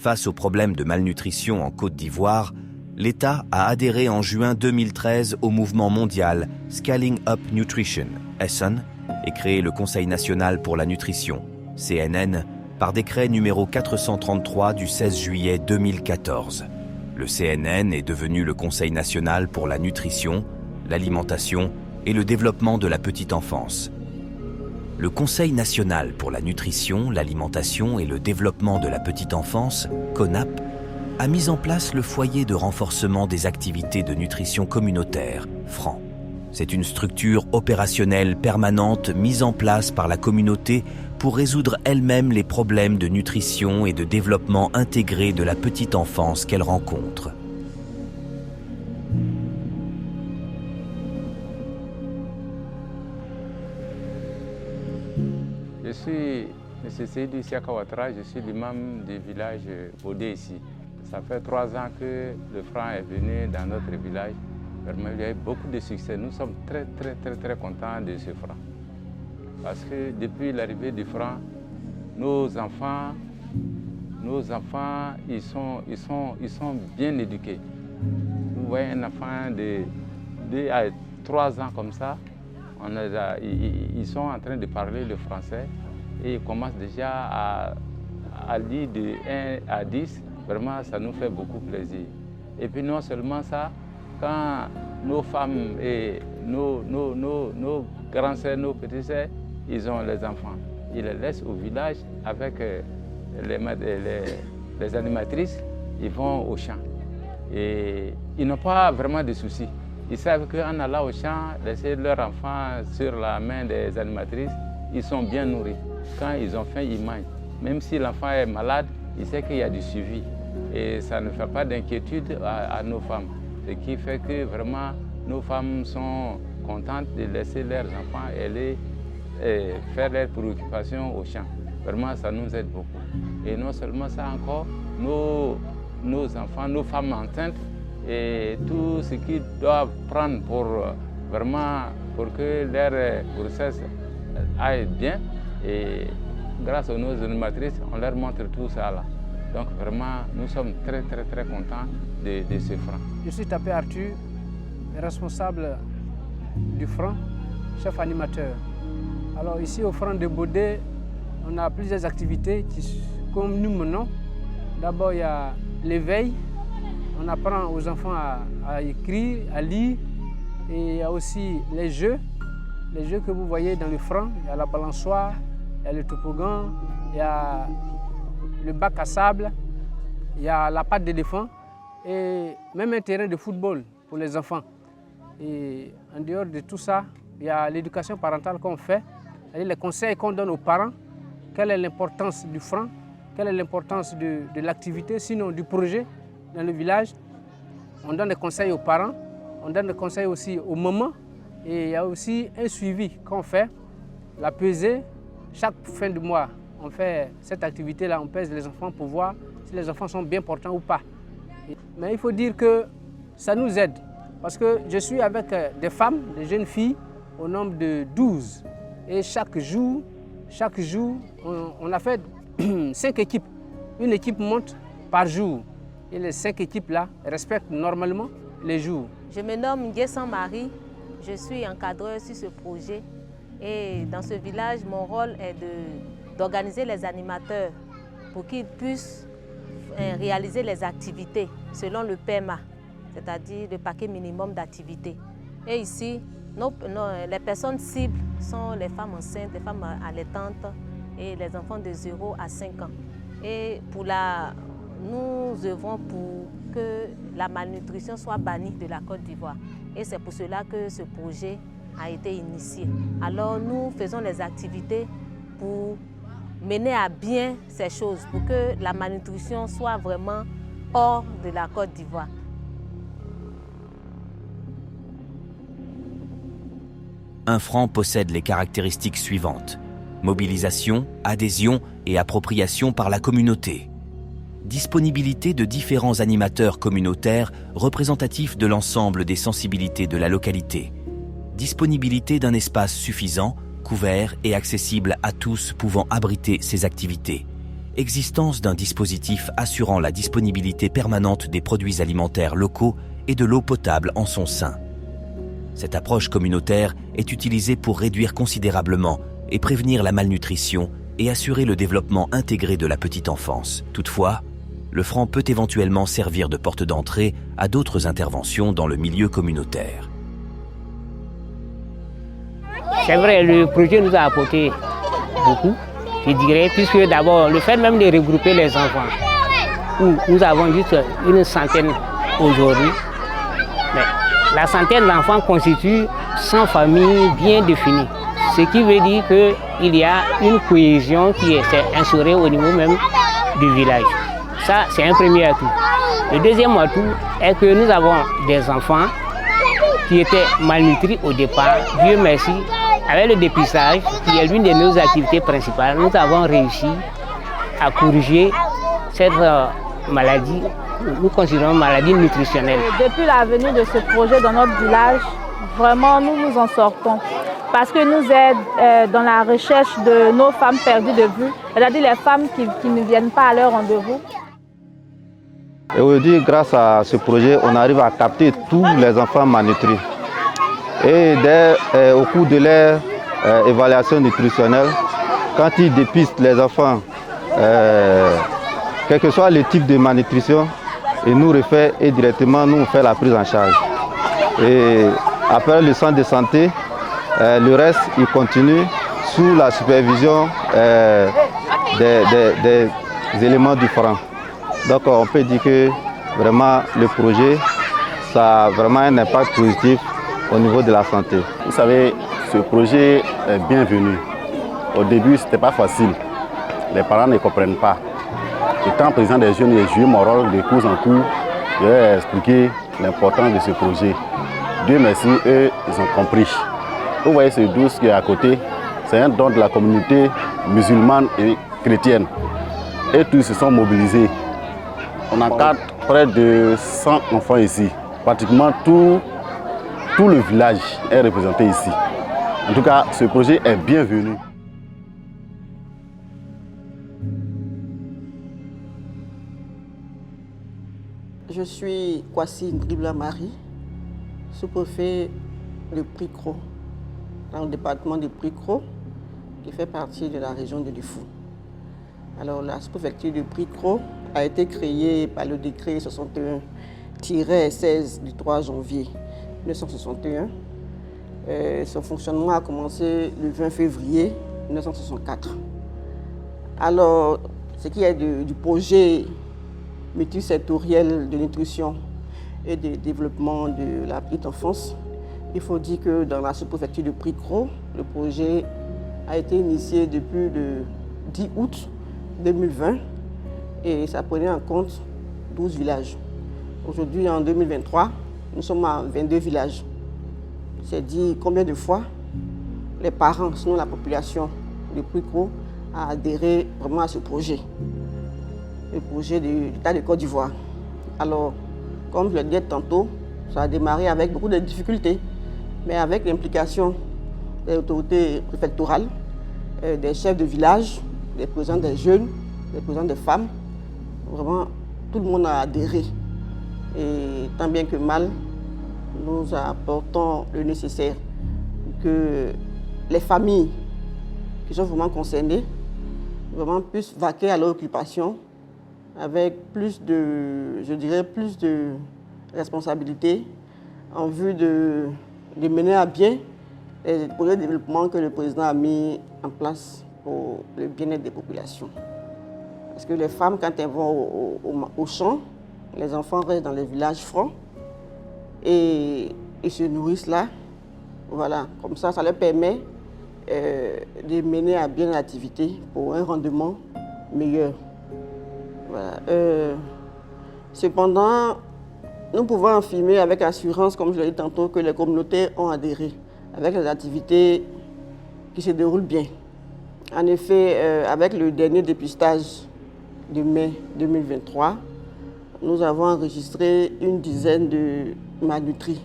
Face aux problèmes de malnutrition en Côte d'Ivoire, l'État a adhéré en juin 2013 au mouvement mondial Scaling Up Nutrition, (SN), et créé le Conseil national pour la nutrition, CNN, par décret numéro 433 du 16 juillet 2014. Le CNN est devenu le Conseil national pour la nutrition, l'alimentation et le développement de la petite enfance. Le Conseil national pour la nutrition, l'alimentation et le développement de la petite enfance, CONAP, a mis en place le foyer de renforcement des activités de nutrition communautaire, FRAN. C'est une structure opérationnelle permanente mise en place par la communauté pour résoudre elle-même les problèmes de nutrition et de développement intégré de la petite enfance qu'elle rencontre. Je suis M. Seydou Siaka Ouattara, je suis l'imam du village Bodé ici. Ça fait 3 ans que le FRAN est venu dans notre village. Vraiment, il y a eu beaucoup de succès. Nous sommes très contents de ce FRAN. Parce que depuis l'arrivée du FRAN, nos enfants, ils sont bien éduqués. Vous voyez un enfant de 2 à 3 ans comme ça, ils sont en train de parler le français et ils commencent déjà à lire de 1 à 10. Vraiment, ça nous fait beaucoup plaisir. Et puis non seulement ça, quand nos femmes et nos grands sœurs, nos petits sœurs, ils ont les enfants, ils les laissent au village avec les animatrices, ils vont au champ. Et ils n'ont pas vraiment de soucis. Ils savent qu'en allant au champ, laisser leurs enfants sur la main des animatrices, ils sont bien nourris. Quand ils ont faim, ils mangent. Même si l'enfant est malade, il sait qu'il y a du suivi. Et ça ne fait pas d'inquiétude à nos femmes. Ce qui fait que vraiment, nos femmes sont contentes de laisser leurs enfants aller faire leurs préoccupations au champ. Vraiment, ça nous aide beaucoup. Et non seulement ça encore, nos enfants, nos femmes enceintes, et tout ce qu'ils doivent prendre pour que leur grossesse aille bien. Et grâce aux nos animatrices, on leur montre tout ça là. Donc vraiment, nous sommes très contents de ce FRAN. Je suis Tapé Arthur, responsable du FRAN, chef animateur. Alors ici au FRAN de Bodé, on a plusieurs activités comme nous menons. D'abord, il y a l'éveil. On apprend aux enfants à écrire, à lire. Et il y a aussi les jeux que vous voyez dans le FRAN. Il y a la balançoire, il y a le toboggan, il y a le bac à sable, il y a la patte d'éléphant et même un terrain de football pour les enfants. Et en dehors de tout ça, il y a l'éducation parentale qu'on fait, c'est-à-dire les conseils qu'on donne aux parents, quelle est l'importance du FRAN, quelle est l'importance de l'activité, sinon du projet dans le village. On donne des conseils aux parents, on donne des conseils aussi aux mamans et il y a aussi un suivi qu'on fait, la pesée. Chaque fin de mois, on fait cette activité-là, on pèse les enfants pour voir si les enfants sont bien portants ou pas. Mais il faut dire que ça nous aide parce que je suis avec des femmes, des jeunes filles au nombre de 12. Et chaque jour, on a fait 5 équipes. Une équipe monte par jour. Et les 5 équipes-là respectent normalement les jours. Je me nomme Nguessan Marie, je suis encadreur sur ce projet. Et dans ce village, mon rôle est d'organiser les animateurs pour qu'ils puissent réaliser les activités selon le PMA, c'est-à-dire le paquet minimum d'activités. Et ici, les personnes cibles sont les femmes enceintes, les femmes allaitantes et les enfants de 0 à 5 ans. Et nous œuvrons pour que la malnutrition soit bannie de la Côte d'Ivoire. Et c'est pour cela que ce projet a été initié. Alors nous faisons les activités pour mener à bien ces choses, pour que la malnutrition soit vraiment hors de la Côte d'Ivoire. Un FRAN possède les caractéristiques suivantes: mobilisation, adhésion et appropriation par la communauté. Disponibilité de différents animateurs communautaires représentatifs de l'ensemble des sensibilités de la localité. Disponibilité d'un espace suffisant, couvert et accessible à tous pouvant abriter ces activités. existence d'un dispositif assurant la disponibilité permanente des produits alimentaires locaux et de l'eau potable en son sein. Cette approche communautaire est utilisée pour réduire considérablement et prévenir la malnutrition et assurer le développement intégré de la petite enfance. Toutefois, le franc peut éventuellement servir de porte d'entrée à d'autres interventions dans le milieu communautaire. C'est vrai, le projet nous a apporté beaucoup, je dirais, puisque d'abord, le fait même de regrouper les enfants, où nous avons juste une centaine aujourd'hui, mais la centaine d'enfants constitue 100 familles bien définies, ce qui veut dire qu'il y a une cohésion qui est instaurée au niveau même du village. Ça, c'est un premier atout. Le deuxième atout est que nous avons des enfants qui étaient malnutris au départ. Dieu merci, avec le dépistage, qui est l'une de nos activités principales, nous avons réussi à corriger cette maladie, nous considérons maladie nutritionnelle. Depuis la venue de ce projet dans notre village, vraiment nous nous en sortons. Parce que nous aide dans la recherche de nos femmes perdues de vue, c'est-à-dire les femmes qui ne viennent pas à leur rendez-vous. Et aujourd'hui, grâce à ce projet, on arrive à capter tous les enfants malnutris. Et au cours de leur évaluation nutritionnelle, quand ils dépistent les enfants, quel que soit le type de malnutrition, ils nous refait et directement nous on fait la prise en charge. Et après le centre de santé, le reste il continue sous la supervision des éléments du franc. Donc on peut dire que vraiment le projet ça a vraiment un impact positif au niveau de la santé. Vous savez, ce projet est bienvenu. Au début, ce n'était pas facile. Les parents ne comprennent pas. Étant président des jeunes, j'ai joué mon rôle de cours en cours. J'ai expliqué l'importance de ce projet. Dieu merci, eux, ils ont compris. Vous voyez ce douce qui est à côté, c'est un don de la communauté musulmane et chrétienne. Et tous se sont mobilisés. On encadre près de 100 enfants ici. Pratiquement tout le village est représenté ici. En tout cas, ce projet est bienvenu. Je suis Kwasi Ndribla Marie, sous-préfet de Pricro, dans le département de Pricro, qui fait partie de la région de Lifou. Alors, la sous-préfecture de Pricro a été créée par le décret 61-16 du 3 janvier 1961. Son fonctionnement a commencé le 20 février 1964. Alors, ce qui est du projet multisectoriel de nutrition et de développement de la petite enfance, il faut dire que dans la sous-préfecture de Pricro, le projet a été initié depuis le 10 août 2020 et ça prenait en compte 12 villages. Aujourd'hui, en 2023, nous sommes à 22 villages. C'est dit combien de fois les parents, sinon la population de Pricro, a adhéré vraiment à ce projet, le projet de l'État de Côte d'Ivoire. Alors, comme je l'ai dit tantôt, ça a démarré avec beaucoup de difficultés, mais avec l'implication des autorités préfectorales, des chefs de village, des présidents des jeunes, des présidents des femmes, vraiment tout le monde a adhéré. Et tant bien que mal, nous apportons le nécessaire que les familles qui sont vraiment concernées vraiment puissent vaquer à leur occupation avec plus de, je dirais, plus de responsabilité en vue de mener à bien les projets de développement que le président a mis en place pour le bien-être des populations. Parce que les femmes, quand elles vont au champ, les enfants restent dans les villages francs et ils se nourrissent là. Voilà, comme ça leur permet de mener à bien l'activité pour un rendement meilleur. Voilà. Cependant, nous pouvons affirmer avec assurance, comme je l'ai dit tantôt, que les communautés ont adhéré avec les activités qui se déroulent bien. En effet, avec le dernier dépistage de mai 2023, nous avons enregistré une dizaine de malnutris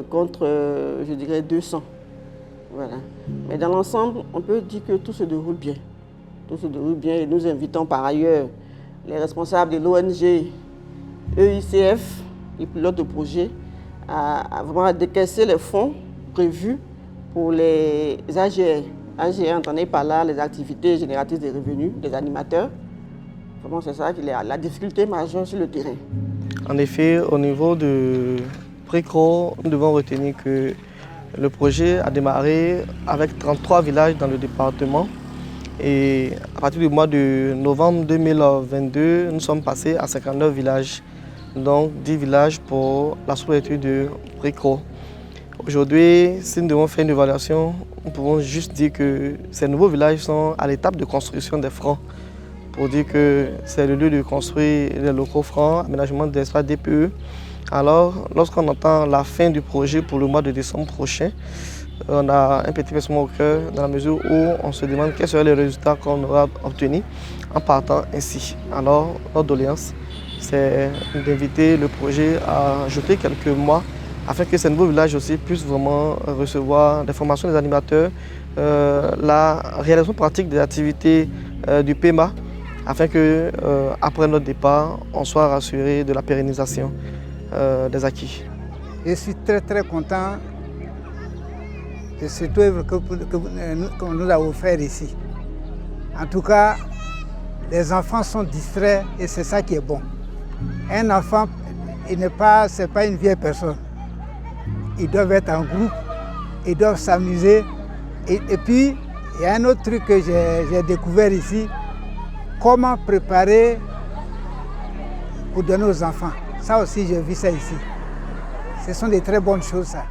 contre, je dirais, 200. Voilà. Mais dans l'ensemble, on peut dire que tout se déroule bien. tout se déroule bien et nous invitons par ailleurs les responsables de l'ONG EICF, les pilotes de projet, à vraiment décaisser les fonds prévus pour les AGR. AGR, entendez par là les activités génératrices de revenus des animateurs. Vraiment, c'est ça qui est la difficulté majeure sur le terrain. En effet, au niveau de Précro, nous devons retenir que le projet a démarré avec 33 villages dans le département. Et à partir du mois de novembre 2022, nous sommes passés à 59 villages. Donc 10 villages pour la sous-préfecture de Précro. Aujourd'hui, si nous devons faire une évaluation, nous pouvons juste dire que ces nouveaux villages sont à l'étape de construction des francs. Pour dire que c'est le lieu de construire les locaux francs, aménagement d'espace DPE. Alors, lorsqu'on entend la fin du projet pour le mois de décembre prochain, on a un petit pincement au cœur dans la mesure où on se demande quels seraient les résultats qu'on aura obtenus en partant ainsi. Alors, notre doléance, c'est d'inviter le projet à jeter quelques mois afin que ces nouveaux villages aussi puissent vraiment recevoir des formations des animateurs, la réalisation pratique des activités du PEMA, afin que, après notre départ, on soit rassuré de la pérennisation des acquis. Je suis très content de cette œuvre que nous avons fait ici. En tout cas, les enfants sont distraits et c'est ça qui est bon. Un enfant, c'est pas une vieille personne. Ils doivent être en groupe, ils doivent s'amuser. Et puis, il y a un autre truc que j'ai découvert ici, comment préparer pour donner aux enfants. Ça aussi, j'ai vu ça ici. Ce sont des très bonnes choses, ça.